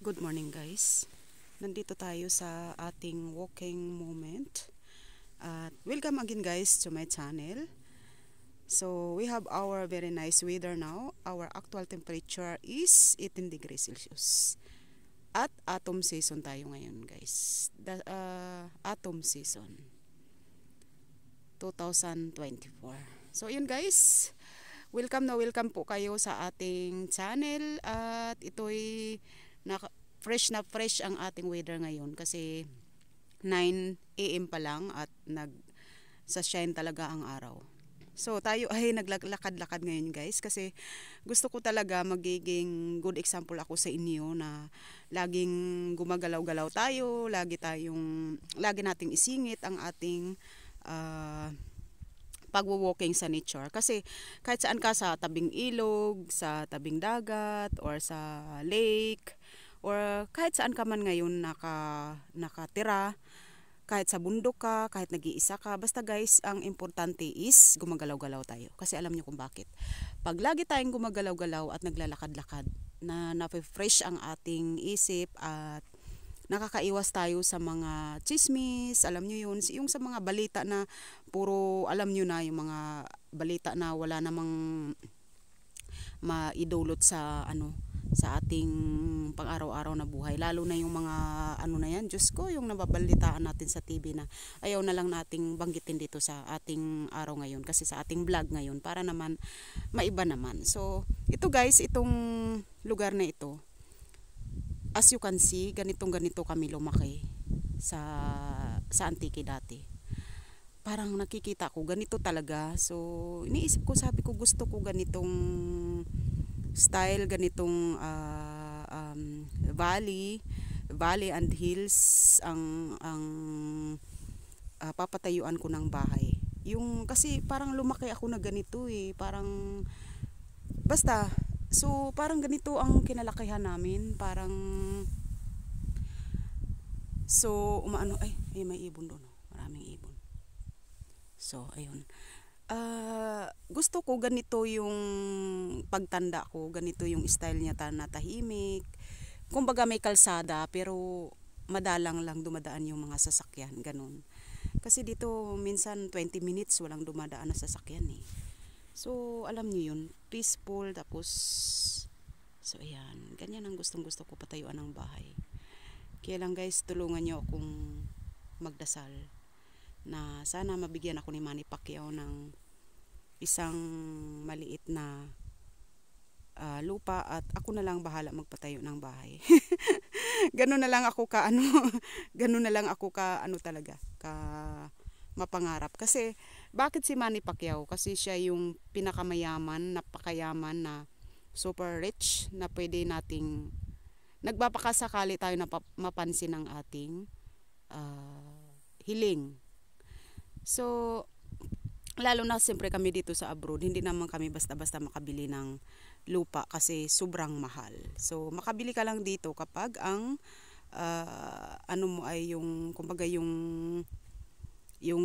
Good morning guys. Nandito tayo sa ating walking moment. At welcome again guys to my channel. So we have our very nice weather now. Our actual temperature is 18 degrees Celsius. At autumn season tayo ngayon guys. Autumn season 2024. So yun guys. Welcome po kayo sa ating channel. At ito'y fresh ang ating weather ngayon kasi 9 AM pa lang at nag-shine talaga ang araw. So tayo ay naglalakad-lakad ngayon guys kasi gusto ko talaga magiging good example ako sa inyo na laging gumagalaw-galaw tayo, lagi nating isingit ang ating pagwo-walking sa nature. Kasi kahit saan ka, sa tabing ilog, sa tabing dagat, or sa lake, or kahit saan ka man ngayon nakatira, kahit sa bundok ka, kahit nag-iisa ka, basta guys, ang importante is gumagalaw-galaw tayo. Kasi alam niyo kung bakit. Pag lagi tayong gumagalaw-galaw at naglalakad-lakad, na-fresh ang ating isip at nakakaiwas tayo sa mga chismis, alam nyo yun, yung sa mga balita na puro, alam nyo na, yung mga balita na wala namang maidulot sa sa ating pang-araw-araw na buhay, lalo na yung mga na yan, Diyos ko, yung nababalitaan natin sa TV na ayaw na lang nating banggitin dito sa ating araw ngayon, kasi sa ating vlog ngayon, para naman maiba naman. So ito guys, itong lugar na ito, as you can see, ganito kami lumaki sa Antique dati. Parang nakikita ko ganito talaga. So iniisip ko, sabi ko gusto ko ganitong style, ganitong valley and hills ang papatayuan ko ng bahay. Yung kasi parang lumaki ako na ganito parang basta. So parang ganito ang kinalakihan namin, parang so may ibon doon, maraming ibon. So ayun, gusto ko ganito yung pagtanda ko, ganito yung style niya na tahimik. Kumbaga may kalsada pero madalang lang dumadaan yung mga sasakyan, ganun. Kasi dito minsan 20 minutes walang dumadaan na sasakyan So, alam niyo yun, peaceful, tapos, so ayan, ganyan ang gustong-gusto ko patayuan ng bahay. Kaya lang guys, tulungan niyo akong magdasal na sana mabigyan ako ni Manny Pacquiao ng isang maliit na lupa at ako na lang bahala magpatayo ng bahay. Ganun na lang ako talaga, mapangarap. Kasi bakit si Manny Pacquiao? Kasi siya yung pinakamayaman, napakayaman na super rich na pwede nating nagbabakasakali tayo na mapansin ng ating hiling. So lalo na siyempre kami dito sa abroad, hindi naman kami basta-basta makabili ng lupa kasi sobrang mahal. So makabili ka lang dito kapag ang mo ay yung kumbaga yung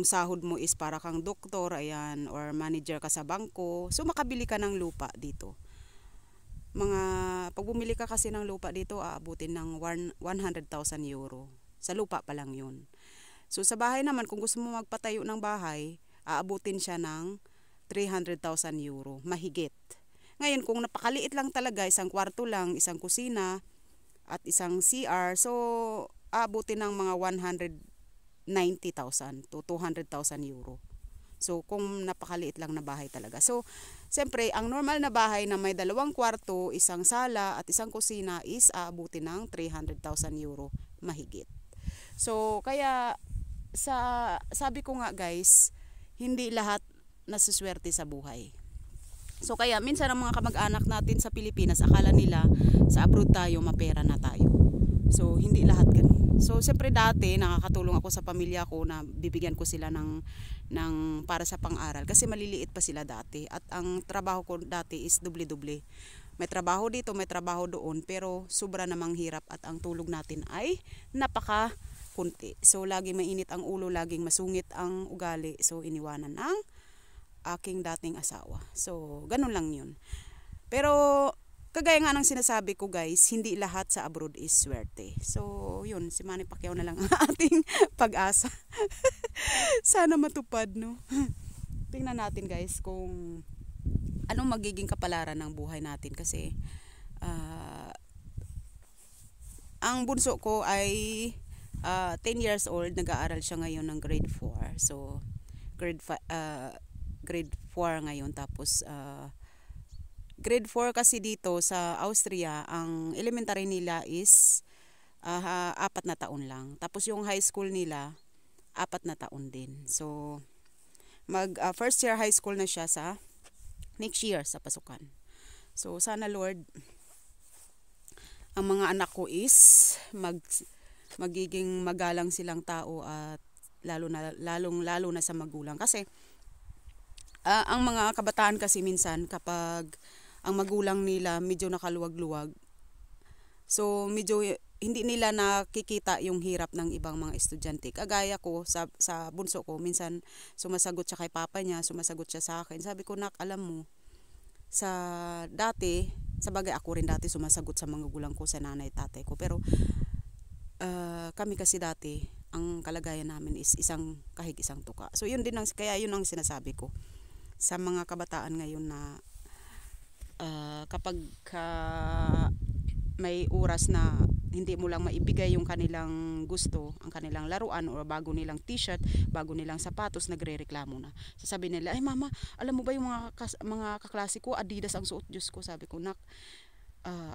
sahod mo is para kang doktor, ayan, or manager ka sa bangko. So makabili ka ng lupa dito. Pag bumili ka kasi ng lupa dito, aabutin ng 100,000 euro. Sa lupa pa lang yun. So sa bahay naman, kung gusto mo magpatayo ng bahay, aabutin siya ng 300,000 euro, mahigit. Ngayon, kung napakaliit lang talaga, isang kwarto lang, isang kusina, at isang CR, so aabutin ng mga 190,000 to 200,000 euro. So kung napakaliit lang na bahay talaga. So siyempre, ang normal na bahay na may 2 kwarto, isang sala at isang kusina is aabutin ng 300,000 euro mahigit. So kaya sabi ko nga guys, hindi lahat nasuswerte sa buhay. So kaya minsan ang mga kamag-anak natin sa Pilipinas, akala nila sa abroad tayo, mapera na tayo. So hindi lahat ganun. So siyempre dati nakakatulong ako sa pamilya ko na bibigyan ko sila ng para sa pang-aral kasi maliliit pa sila dati at ang trabaho ko dati is doble-doble. May trabaho dito, may trabaho doon, pero sobra namang hirap at ang tulog natin ay napaka kunti. So laging mainit ang ulo, laging masungit ang ugali. So iniwanan ang aking dating asawa. So ganun lang 'yun. Pero kagaya nga ng sinasabi ko guys, hindi lahat sa abroad is swerte. So yun, si Manny Pacquiao na lang ang ating pag-asa. Sana matupad, no? Tingnan natin guys kung anong magiging kapalaran ng buhay natin. Kasi ang bunso ko ay 10 years old, nag-aaral siya ngayon ng grade 4. So grade 4 ngayon, tapos grade 4 kasi dito sa Austria, ang elementary nila is 4 na taon lang. Tapos yung high school nila 4 na taon din. So mag first year high school na siya sa next year sa pasukan. So sana Lord, ang mga anak ko is magiging magalang silang tao, at lalo na sa magulang. Kasi ang mga kabataan kasi minsan kapag ang magulang nila medyo nakaluwag-luwag, so medyo hindi nila nakikita yung hirap ng ibang mga estudyante. Kagaya ko sa bunso ko, minsan sumasagot siya kay papa niya, sumasagot siya sa akin. Sabi ko, nak, alam mo, sa dati, sa bagay ako rin dati sumasagot sa mga gulang ko, sa nanay, tatay ko. Pero kami kasi dati, ang kalagayan namin is isang kahig isang tuka. So yun din kaya yun ang sinasabi ko sa mga kabataan ngayon na kapag may oras na hindi mo lang maibigay yung kanilang gusto, ang kanilang laruan o bago nilang t-shirt, bago nilang sapatos, nagrereklamo na. Sasabihin nila, ay mama, alam mo ba yung mga kaklase ko, Adidas ang suot. Diyos ko, sabi ko, nak,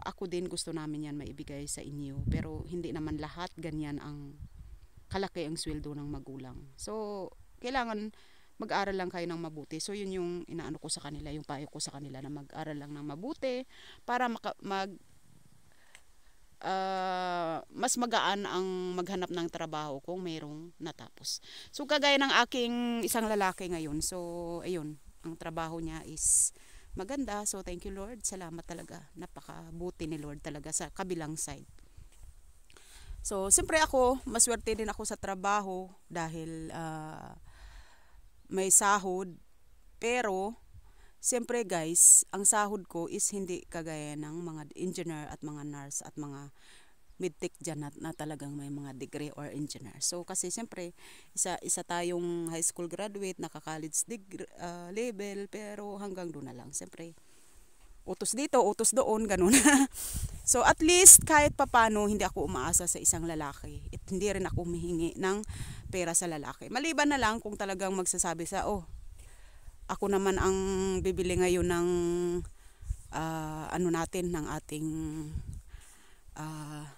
ako din gusto namin yan maibigay sa inyo. Pero hindi naman lahat ganyan ang kalaki ang sweldo ng magulang. So, kailangan mag-aral lang kayo ng mabuti. So, yun yung inaano ko sa kanila, yung payo ko sa kanila, na mag-aral lang ng mabuti para mas magaan ang maghanap ng trabaho kung mayroong natapos. So kagaya ng aking isang lalaki ngayon, so ayun, ang trabaho niya is maganda. So thank you Lord, salamat talaga, napakabuti ni Lord talaga sa kabilang side. So siyempre ako, maswerte din ako sa trabaho dahil may sahod. Pero siyempre guys, ang sahod ko is hindi kagaya ng mga engineer at mga nurse at mga medtech dyan na talagang may mga degree or engineer. So kasi siyempre, isa tayong high school graduate, naka-college level, pero hanggang doon na lang. Siyempre, utos dito, utos doon, ganun. So at least kahit papano, hindi ako umaasa sa isang lalaki. At hindi rin ako humihingi ng pera sa lalaki. Maliban na lang kung talagang magsasabi ako naman ang bibili ngayon ng ng ating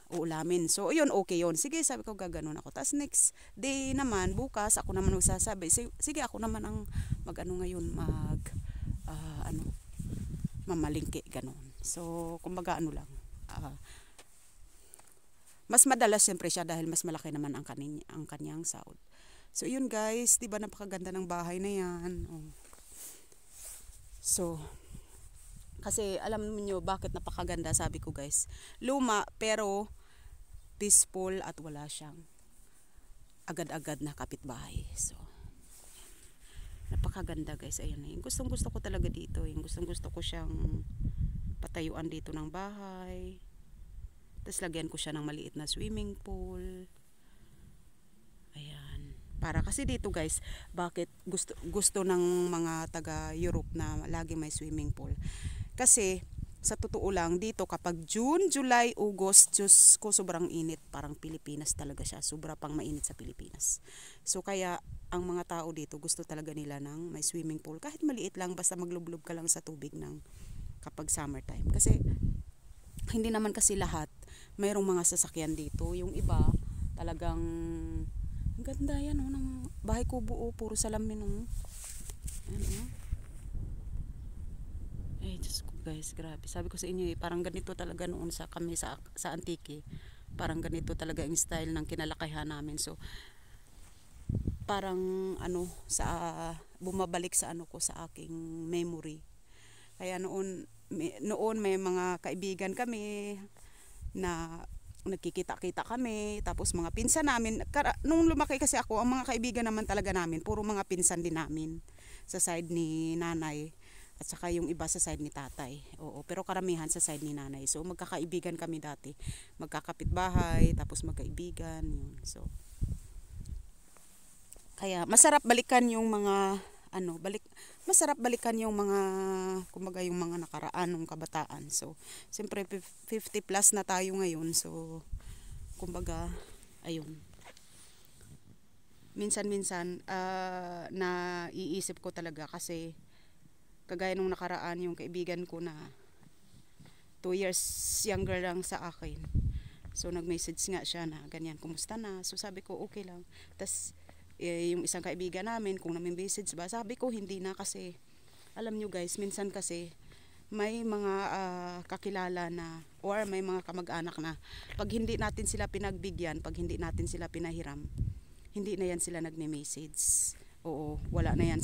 uulamin. So yun, okay yun. Sige, sabi ko, gaganon ako. Tapos next day naman, bukas ako naman magsasabi, sige, ako naman ang ngayon, mamalingki, ganon. So kumbaga lang, mas madalas siyempre siya dahil mas malaki naman ang kanyang sahod. So yun guys, diba napakaganda ng bahay na yan. Oh. So, kasi alam niyo bakit napakaganda, sabi ko guys. Luma pero peaceful at wala siyang agad-agad na kapitbahay. So, napakaganda guys. Ayan na. Yung gustong-gusto ko talaga dito. Yung gustong-gusto ko siyang patayuan dito ng bahay. Tapos lagyan ko siya ng maliit na swimming pool. Ayan. Para kasi dito guys, bakit gusto ng mga taga Europe na lagi may swimming pool? Kasi sa totoo lang dito kapag June, July, August, Diyos ko, sobrang init. Parang Pilipinas talaga siya. Sobra pang mainit sa Pilipinas. So kaya ang mga tao dito gusto talaga nila ng may swimming pool. Kahit maliit lang, basta maglublob ka lang sa tubig ng kapag summertime. Kasi hindi naman kasi lahat mayroong mga sasakyan dito. Yung iba talagang ang ganda yan, ng bahay ko buo, puro salamin. Ay, Diyos ko guys, grabe. Sabi ko sa inyo, parang ganito talaga noon kami sa Antique. Parang ganito talaga yung style ng kinalakihan namin. So, parang bumabalik sa sa aking memory. Kaya noon may mga kaibigan kami na nagkikita-kita kami, tapos mga pinsan namin. Nung lumaki kasi ako, ang mga kaibigan naman talaga namin, puro mga pinsan din namin sa side ni nanay. At saka yung iba sa side ni tatay. Oo, pero karamihan sa side ni nanay. So magkakaibigan kami dati. Magkakapitbahay, tapos magkaibigan. Yun. So, kaya masarap balikan yung mga masarap balikan yung mga kumbaga yung mga nakaraan ng kabataan. So, siyempre 50 plus na tayo ngayon. So, kumbaga ayun. Minsan-minsan na iisip ko talaga kasi kagaya nung nakaraan yung kaibigan ko na 2 years younger lang sa akin. So nag-message nga siya na ganyan, kumusta na? So sabi ko okay lang. Tas yung isang kaibigan namin kung nami-message ba, sabi ko hindi na kasi alam nyo guys, minsan kasi may mga kakilala na or may mga kamag-anak na pag hindi natin sila pinagbigyan, pag hindi natin sila pinahiram, hindi na yan sila nagme-message. Oo, wala na yan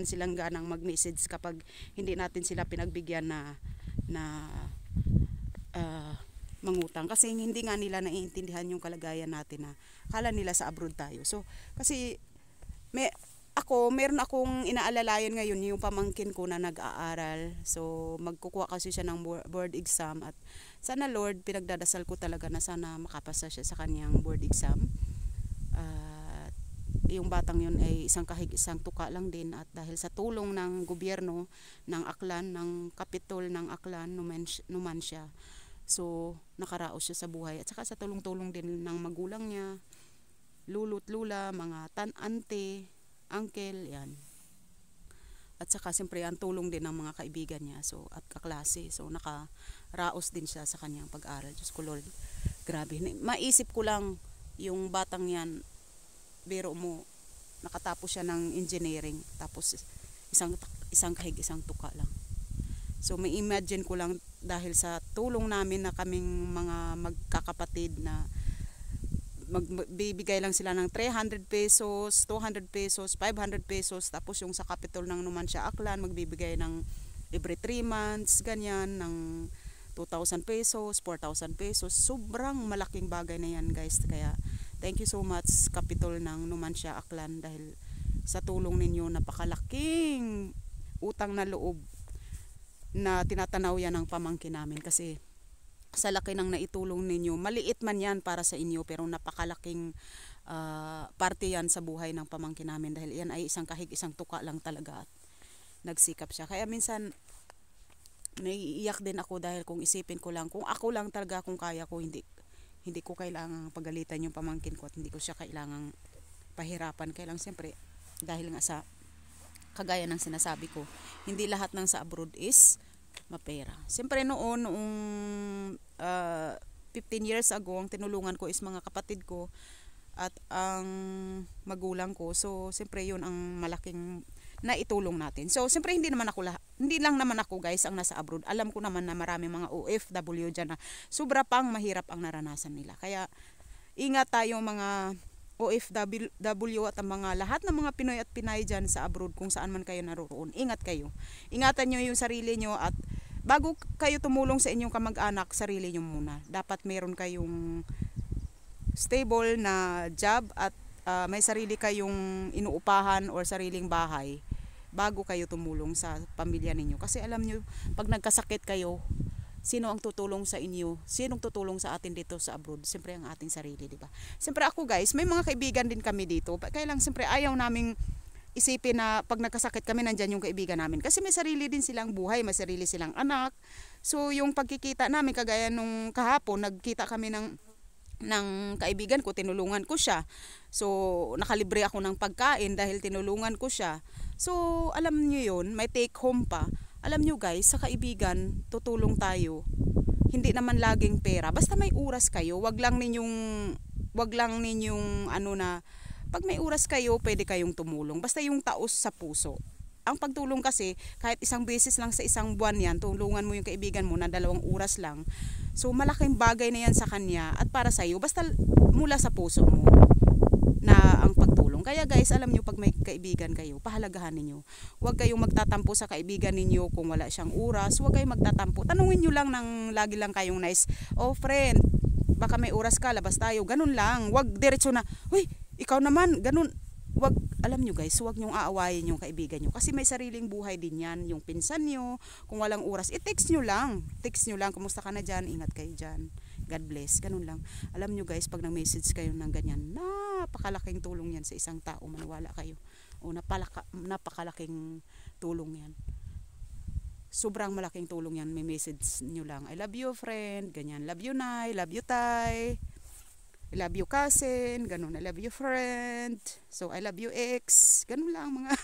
silang ganang mag-message kapag hindi natin sila pinagbigyan na mangutang, kasi hindi nga nila naiintindihan yung kalagayan natin na kala nila sa abroad tayo. So kasi meron akong inaalalayan ngayon yung pamangkin ko na nag-aaral. So magkukuha kasi siya ng board exam at sana Lord, pinagdadasal ko talaga na sana makapasa siya sa kanyang board exam. Yung batang yun ay isang kahig isang tuka lang din, at dahil sa tulong ng gobyerno ng Aklan, ng Kapitol ng Aklan, Numancia, so nakaraos siya sa buhay, at saka sa tulong-tulong din ng magulang niya, lulu't lula, mga ante, uncle, yan, at saka siyempre ang tulong din ng mga kaibigan niya, so at kaklase, so nakaraos din siya sa kanyang pag-aral. Diyos ko Lord, grabe, maisip ko lang yung batang yan, biro mo, nakatapos siya ng engineering, tapos isang kahig isang tuka lang. So may imagine ko lang, dahil sa tulong namin na kaming mga magkakapatid na magbibigay lang sila ng 300 pesos, 200 pesos, 500 pesos, tapos yung sa Capitol ng Numancia Aklan magbibigay ng every 3 months, ganyan, ng 2,000 pesos, 4,000 pesos. Sobrang malaking bagay na yan guys. Kaya thank you so much Kapitol ng Numancia Aklan, dahil sa tulong ninyo napakalaking utang na loob na tinatanaw yan ng pamangkin namin, kasi sa laki ng naitulong ninyo, maliit man yan para sa inyo, pero napakalaking parte yan sa buhay ng pamangkin namin, dahil yan ay isang kahig isang tuka lang talaga at nagsikap siya. Kaya minsan naiiyak din ako, dahil kung isipin ko lang, kung ako lang talaga, kung kaya ko, hindi ko kailangang pagalitan yung pamangkin ko, at hindi ko siya kailangang pahirapan. Kaya lang siyempre, dahil nga sa kagaya ng sinasabi ko, hindi lahat ng sa abroad is mapera. Siyempre noong 15 years ago, ang tinulungan ko is mga kapatid ko at ang magulang ko. So siyempre yun ang malaking naitulong natin. So siyempre hindi lang naman ako guys ang nasa abroad. Alam ko naman na marami mga OFW dyan na sobra pang mahirap ang naranasan nila. Kaya ingat tayo mga OFW at ang mga lahat ng mga Pinoy at Pinay dyan sa abroad, kung saan man kayo naroroon. Ingat kayo. Ingatan nyo yung sarili nyo, at bago kayo tumulong sa inyong kamag-anak, sarili nyo muna. Dapat meron kayong stable na job at may sarili kayong inuupahan or sariling bahay bago kayo tumulong sa pamilya ninyo. Kasi alam nyo, pag nagkasakit kayo, sino ang tutulong sa inyo? Sinong tutulong sa atin dito sa abroad? Siyempre ang ating sarili, di ba? Siyempre ako guys, may mga kaibigan din kami dito. Kaya lang siyempre ayaw naming isipin na pag nagkasakit kami, nandyan yung kaibigan namin. Kasi may sarili din silang buhay, may sarili silang anak. So yung pagkikita namin, kagaya nung kahapon, nagkita kami ng kaibigan ko, tinulungan ko siya. So nakalibre ako ng pagkain dahil tinulungan ko siya. So alam niyo yun, may take home pa. Alam nyo guys, sa kaibigan, tutulong tayo. Hindi naman laging pera. Basta may oras kayo, wag lang ninyong pag may oras kayo, pwede kayong tumulong. Basta yung taos sa puso. Ang pagtulong kasi, kahit isang beses lang sa isang buwan yan, tulungan mo yung kaibigan mo na 2 oras lang. So malaking bagay na yan sa kanya at para sa iyo, basta mula sa puso mo na ang pagtulong. Kaya guys, alam nyo, pag may kaibigan kayo, pahalagahan ninyo. Huwag kayong magtatampo sa kaibigan ninyo kung wala siyang oras. Huwag kayong magtatampo. Tanungin nyo lang ng lagi lang kayong nice. Oh friend, baka may oras ka, labas tayo. Ganun lang. Huwag diretso na, uy, ikaw naman, ganun. wag, alam nyo guys, wag nyong aawayin yung kaibigan nyo kasi may sariling buhay din yan. Yung pinsan nyo, kung walang oras, i-text nyo lang. Text nyo lang, kumusta ka na dyan, ingat kayo dyan. God bless, ganun lang. Alam nyo guys, pag nag-message kayo ng ganyan, napakalaking tulong yan sa isang tao, maniwala kayo. O napakalaking tulong yan. Sobrang malaking tulong yan, may message nyo lang. I love you friend, ganyan. Love you Nay, love you Tay. I love you cousin, ganun. I love you friend. So I love you ex. Ganun lang mga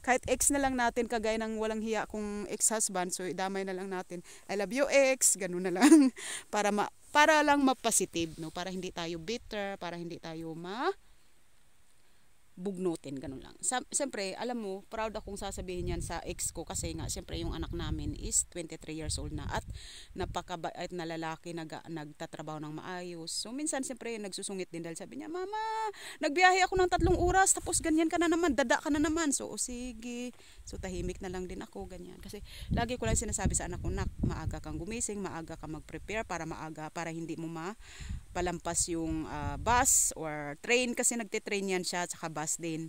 kahit ex na lang natin kagaya ng walang hiya kung ex-husband. So idamay na lang natin. I love you ex, ganun na lang para lang ma-positive, no? Para hindi tayo bitter, para hindi tayo bugnutin, ganun lang. Siyempre, alam mo, proud akong sasabihin yan sa ex ko kasi nga, siyempre yung anak namin is 23 years old na at napakabait na lalaki, nagtatrabaho ng maayos. So, minsan, siyempre, nagsusungit din dahil sabi niya, Mama, nagbiyahe ako ng 3 oras, tapos ganyan ka na naman, dada ka na naman. So, sige. So, tahimik na lang din ako, ganyan. Kasi, lagi ko lang sinasabi sa anak ko, nak, maaga kang gumising, maaga kang mag-prepare para hindi mo palampas yung bus or train kasi nagtitrain yan siya saka bus din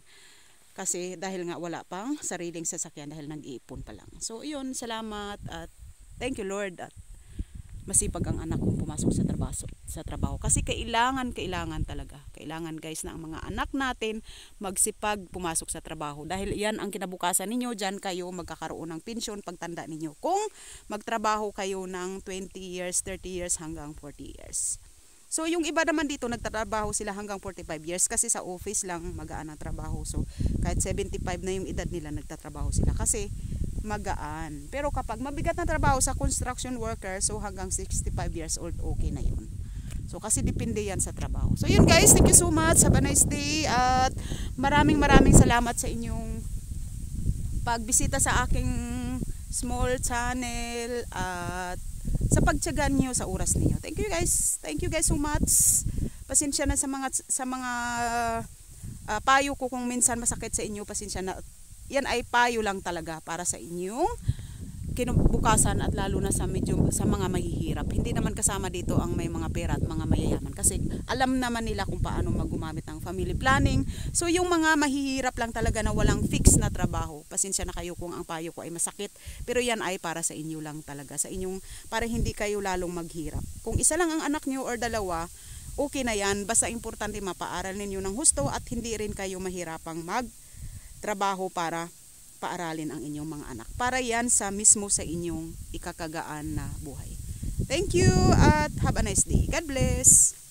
kasi dahil nga wala pang sariling sasakyan dahil nag-iipon pa lang. So yun, salamat at thank you Lord at masipag ang anak kong pumasok sa trabaho kasi kailangan talaga, kailangan guys na ang mga anak natin magsipag pumasok sa trabaho dahil yan ang kinabukasan ninyo. Diyan kayo magkakaroon ng pensyon pagtanda ninyo kung magtrabaho kayo ng 20 years, 30 years hanggang 40 years. So, yung iba naman dito, nagtatrabaho sila hanggang 45 years kasi sa office lang magaan ang trabaho. So, kahit 75 na yung edad nila, nagtatrabaho sila kasi magaan. Pero kapag mabigat na trabaho sa construction worker, so hanggang 65 years old, okay na yun. So, kasi depende yan sa trabaho. So, yun guys, thank you so much. Have a nice day. At maraming salamat sa inyong pagbisita sa aking small channel at sa pagtiyagan niyo sa oras niyo. Thank you guys so much. Pasensya na sa mga payo ko kung minsan masakit sa inyo, pasensya na. Yan ay payo lang talaga para sa inyong kinabukasan at lalo na sa mga mahihirap. Hindi naman kasama dito ang may mga pera at mga mayayaman kasi alam naman nila kung paano maggumamit ng family planning. So yung mga mahihirap lang talaga na walang fix na trabaho, pasensya na kayo kung ang payo ko ay masakit, pero yan ay para sa inyo lang talaga, sa inyong para hindi kayo lalong maghirap. Kung isa lang ang anak niyo or dalawa, okay na yan, basta importante mapaaral ninyo ng husto at hindi rin kayo mahirapang magtrabaho para paaralin ang inyong mga anak. Para yan sa mismo sa inyong ikakagaan na buhay. Thank you at have a nice day. God bless.